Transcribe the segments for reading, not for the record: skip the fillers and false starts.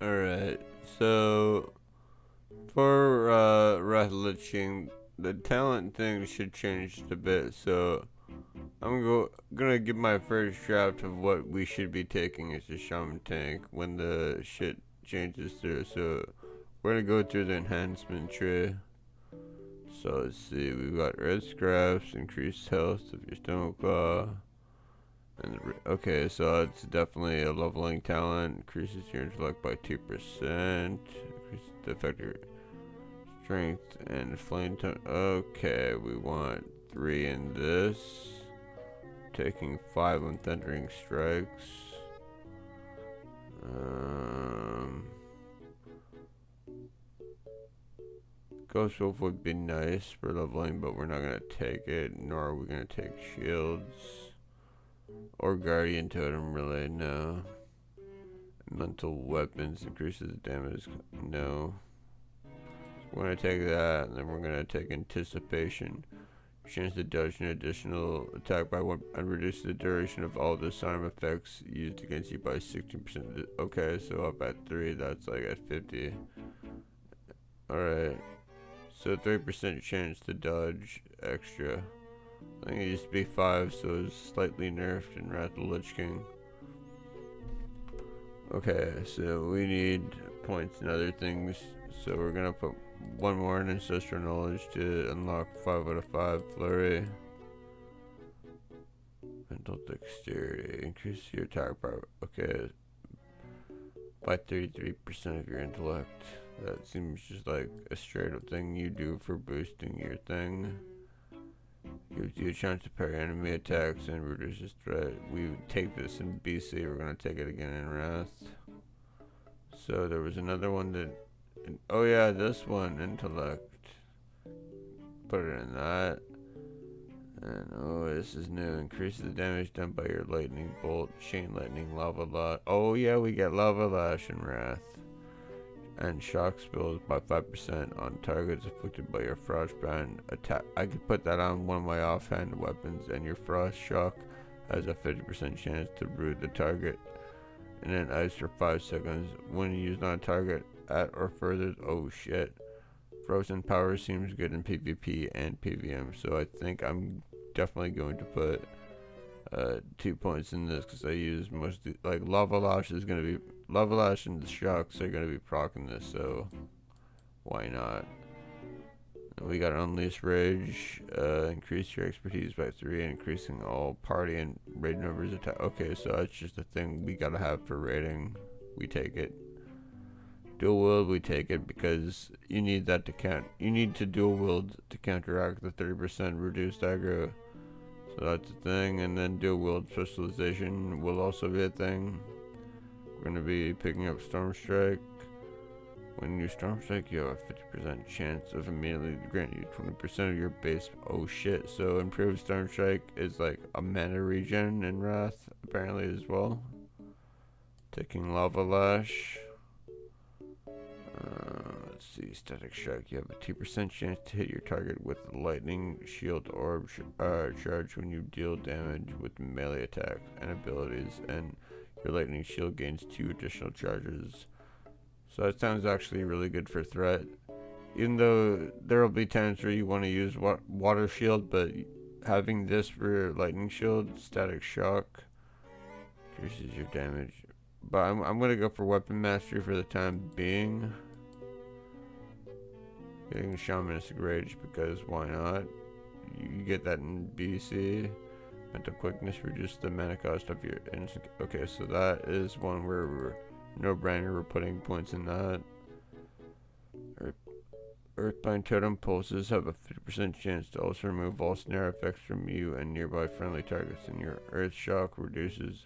Alright, so for LIch King, the talent thing should change a bit, so gonna give my first draft of what we should be taking as a Shaman tank when the shit changes through. So we're gonna go through the enhancement tree. So let's see, we've got red scraps, increased health of your stone claw. And okay, so it's definitely a leveling talent. Increases your intellect by 2%. Increases the effective strength and flame tone. Okay, we want 3 in this. Taking 5 on thundering strikes. Ghost Wolf would be nice for leveling, but we're not gonna take it, nor are we gonna take shields. Or Guardian Totem, really, no. Mental weapons increases damage, no. We're gonna take that, and then we're gonna take anticipation. Chance to dodge an additional attack by 1 and reduce the duration of all disarm effects used against you by 16%. Okay, so up at 3, that's like at 50. Alright. So 3% chance to dodge extra. I think it used to be 5, so it's slightly nerfed in Wrath of LIch King. Okay, so we need points and other things. So we're gonna put 1 more in Ancestral Knowledge to unlock 5 out of 5 Flurry. Mental Dexterity. Increase your attack power. Okay. By 33% of your intellect. That seems just like a straight up thing you do for boosting your thing. Gives you a chance to parry enemy attacks and reduces threat. We take this in BC, we're gonna take it again in Wrath. So there was another one that, oh yeah, this one, intellect. Put it in that. And oh, this is new. Increases the damage done by your lightning bolt, chain lightning, lava lash. Oh yeah, we get lava lash in Wrath. And shock spills by 5% on targets afflicted by your frostbrand attack. I could put that on one of my offhand weapons, and your frost shock has a 50% chance to root the target. And then ice for 5 seconds when used on a target at or further. Oh shit. Frozen power seems good in PvP and PvM, so I think I'm definitely going to put 2 points in this because I use mostly like lava lash is gonna be lava lash and the shocks are gonna be proccing this, so why not? We got Unleash Rage, increase your expertise by 3, increasing all party and raid members attack. Okay, so that's just a thing we gotta have for raiding. We take it. Dual wield, we take it because you need that to count. You need to dual wield to counteract the 30% reduced aggro. So that's a thing, and then dual wield specialization will also be a thing. We're gonna be picking up Storm Strike. When you Storm Strike, you have a 50% chance of immediately granting you 20% of your base. Oh shit, so improved Storm Strike is like a mana regen in Wrath, apparently as well. Taking Lava Lash. Let's see, Static Shock. You have a 2% chance to hit your target with the Lightning Shield Orb charge when you deal damage with melee attacks and abilities, and your Lightning Shield gains 2 additional charges. So that sounds actually really good for threat. Even though there will be times where you want to use Water Shield, but having this for Lightning Shield, Static Shock, increases your damage. But I'm going to go for Weapon Mastery for the time being. Getting Shamanistic Rage because why not? You get that in BC. Mental Quickness reduces the mana cost of your instant. Okay, so that is one where we're no brainer. We're putting points in that. Earthbind Totem Pulses have a 50% chance to also remove all snare effects from you and nearby friendly targets, and your Earth Shock reduces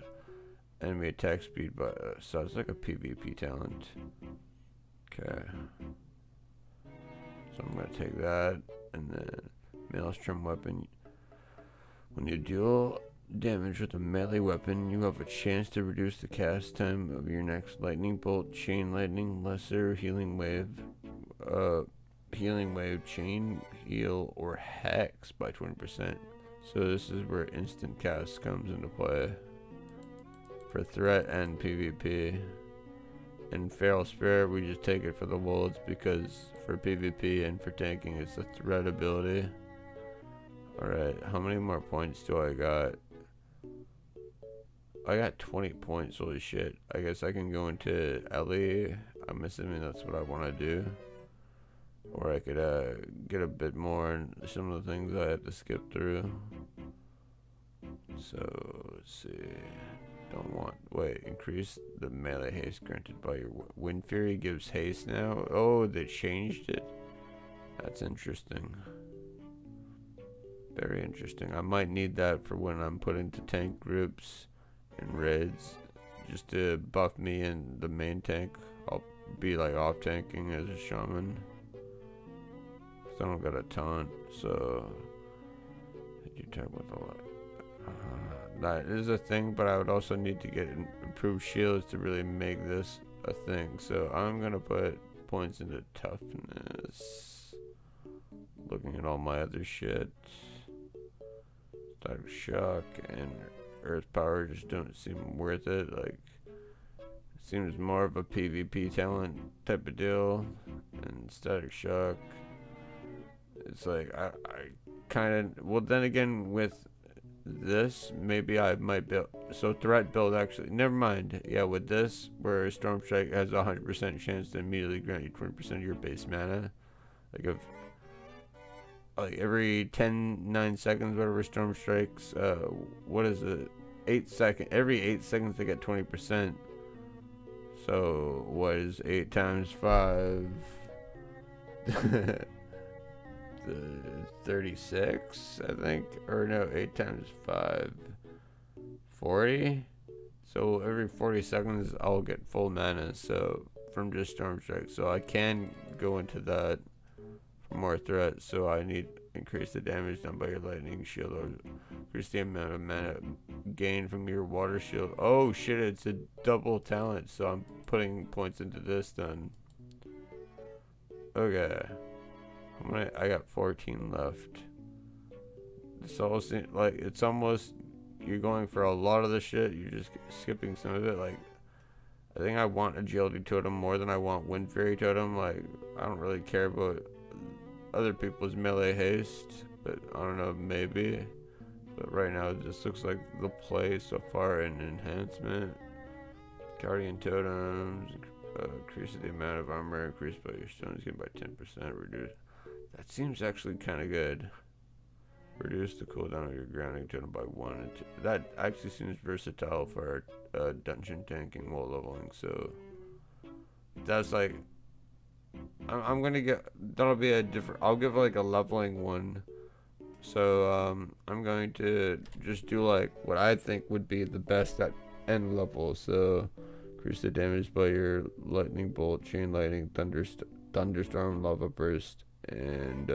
enemy attack speed by so it's like a PvP talent. Okay. So I'm gonna take that, and then Maelstrom Weapon. When you deal damage with a melee weapon, you have a chance to reduce the cast time of your next lightning bolt, chain lightning, lesser healing wave, chain heal, or hex by 20%. So this is where instant cast comes into play for threat and PvP. And Feral Spirit, we just take it for the wolves because for PvP and for tanking, it's the threat ability. Alright, how many more points do I got? I got 20 points, holy shit. I guess I can go into LE. I'm assuming that's what I want to do. Or I could get a bit more in some of the things I have to skip through. So, let's see. Wait, increase the melee haste granted by your Wind Fury gives haste now? Oh, they changed it? That's interesting. Very interesting. I might need that for when I'm put into tank groups and raids, just to buff me in the main tank. I'll be like off tanking as a shaman. I don't got a taunt, so did you talk about the lot? That is a thing, but I would also need to get improved shields to really make this a thing. So I'm gonna put points into toughness. Looking at all my other shit, Static Shock and Earth Power just don't seem worth it. Like, it seems more of a PvP talent type of deal. And Static Shock, it's like I kind of, well, then again with this, maybe I might build, so threat build actually, never mind. Yeah, with this, where Storm Strike has a 100% chance to immediately grant you 20% of your base mana. Like if, like every 9 seconds, whatever Storm Strikes, what is it? 8 seconds, every 8 seconds they get 20%. So what is 8 times 5? 36, I think, or no, 8 times 5, 40. So every 40 seconds I'll get full mana, so from just Storm Strike. So I can go into that for more threat. So I need increase the damage done by your lightning shield, or increase the amount of mana gained from your water shield. Oh shit, it's a double talent, so I'm putting points into this then. Okay, I got 14 left. This all seems like it's almost, you're going for a lot of the shit, you're just skipping some of it. Like, I think I want Agility Totem more than I want Wind Fury Totem. Like, I don't really care about other people's melee haste, but I don't know, maybe. But right now it just looks like the play so far in enhancement. Guardian Totems, increases the amount of armor increased by your stones gained by 10%, reduce. That seems actually kind of good. Reduce the cooldown of your grounding totem by 1 and 2. That actually seems versatile for dungeon tanking while leveling. So that's like, I'm gonna get, that'll be a different, I'll give like a leveling one. So I'm going to just do like what I think would be the best at end level. So increase the damage by your lightning bolt, chain lightning, thunderstorm, lava burst, and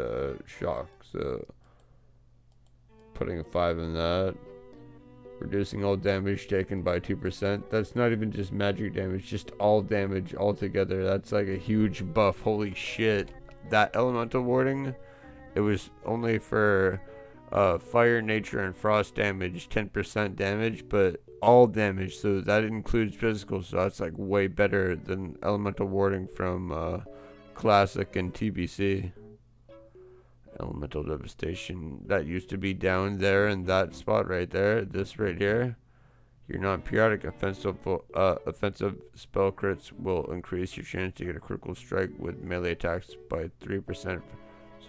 shock. So putting a 5 in that. Reducing all damage taken by 2%. That's not even just magic damage, just all damage altogether. That's like a huge buff. Holy shit. That elemental warding, it was only for fire, nature, and frost damage, 10% damage, but all damage, so that includes physical, so that's like way better than elemental warding from classic and TBC. Elemental devastation, that used to be down there in that spot right there. This right here, your non-periodic offensive spell crits will increase your chance to get a critical strike with melee attacks by 3%.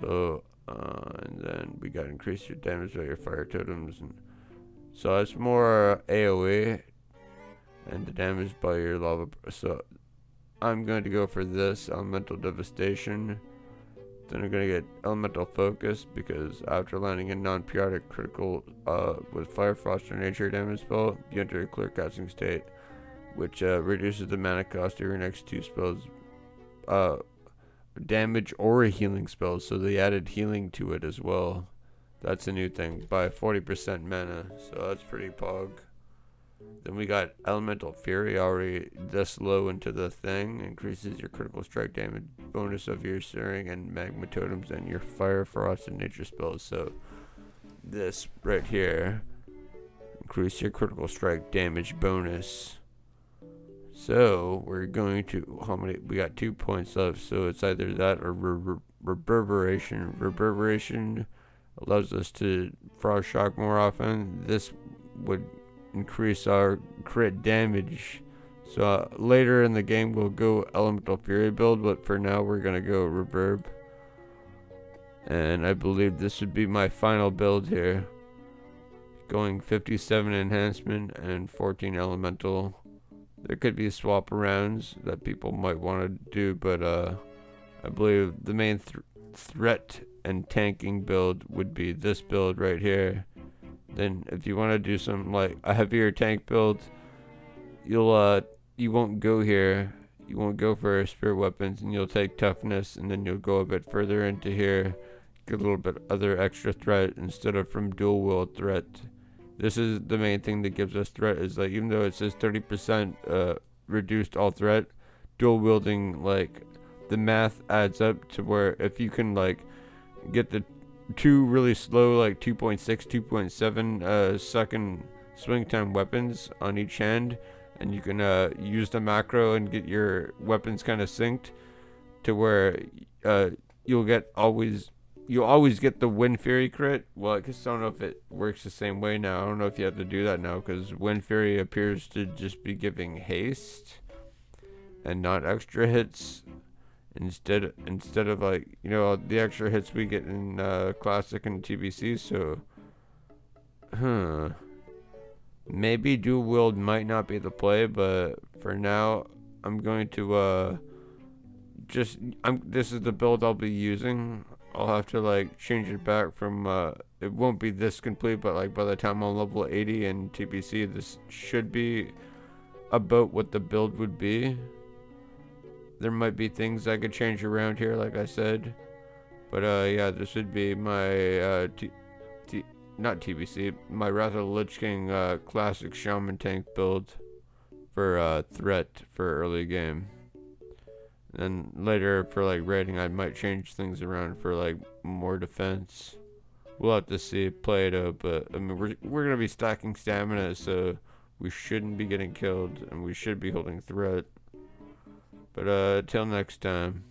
So and then we got increase your damage by your fire totems, and so it's more AoE, and the damage by your lava. So I'm going to go for this elemental devastation. Then I'm going to get elemental focus, because after landing a non-periodic critical with fire, frost, or nature damage spell, you enter a clear casting state, which reduces the mana cost of your next 2 spells, damage or healing spells. So they added healing to it as well. That's a new thing, by 40% mana, so that's pretty pog. Then we got Elemental Fury already this low into the thing. Increases your critical strike damage bonus of your Searing and Magma Totems and your Fire, Frost, and Nature spells. So this right here, increase your critical strike damage bonus. So we're going to, how many? We got 2 points left. So it's either that or reverberation. Reverberation allows us to frost shock more often. This would increase our crit damage. So later in the game we'll go elemental fury build, but for now we're gonna go reverb. And I believe this would be my final build here. Going 57 enhancement and 14 elemental. There could be swap arounds that people might want to do, but I believe the main threat and tanking build would be this build right here. Then if you want to do some like a heavier tank build, you won't go here. You won't go for spirit weapons, and you'll take toughness, and then you'll go a bit further into here, get a little bit other extra threat instead of from dual wield threat. This is the main thing that gives us threat, is like, even though it says 30% reduced all threat, dual wielding, like, the math adds up to where if you can like get the two really slow, like 2.6, 2.7 second swing time weapons on each hand, and you can use the macro and get your weapons kind of synced to where you'll always get the Wind Fury crit. Well, I guess I don't know if it works the same way now. I don't know if you have to do that now, because Wind Fury appears to just be giving haste and not extra hits. Instead of, like, you know, the extra hits we get in Classic and TBC. So maybe dual wield might not be the play, but for now I'm going to this is the build I'll be using. I'll have to like change it back from it won't be this complete, but like by the time I'm level 80 in TBC, this should be about what the build would be. There might be things I could change around here, like I said, but yeah, this would be my not TBC, my Wrath of the LIch King classic Shaman tank build for threat for early game. And later for like raiding, I might change things around for like more defense. We'll have to see, play it out, but I mean we're gonna be stacking stamina, so we shouldn't be getting killed, and we should be holding threat. But till next time.